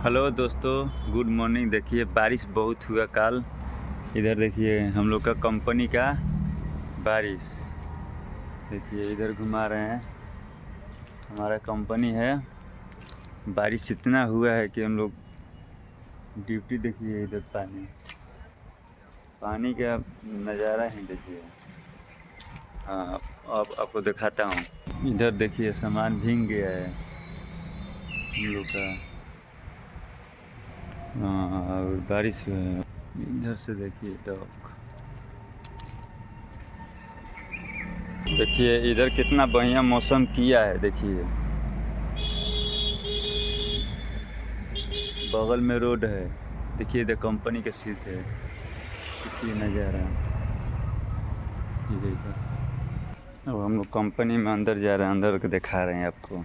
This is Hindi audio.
हेलो दोस्तों, गुड मॉर्निंग। देखिए बारिश बहुत हुआ कल। इधर देखिए हम लोग का कंपनी का बारिश। देखिए इधर घुमा रहे हैं, हमारा कंपनी है। बारिश इतना हुआ है कि हम लोग ड्यूटी, देखिए इधर पानी पानी का नज़ारा ही देखिए। हाँ, अब आपको दिखाता हूँ। इधर देखिए सामान भीग गया है हम लोग का। हाँ, और बारिश हुआ है। इधर से देखिए डॉक। देखिए इधर कितना बढ़िया मौसम किया है। देखिए बगल में रोड है। देखिए इधर कंपनी का सीट है। देखिए नज़ारा ये देखो। अब हम लोग कंपनी में अंदर जा रहे हैं, अंदर के दिखा रहे हैं आपको।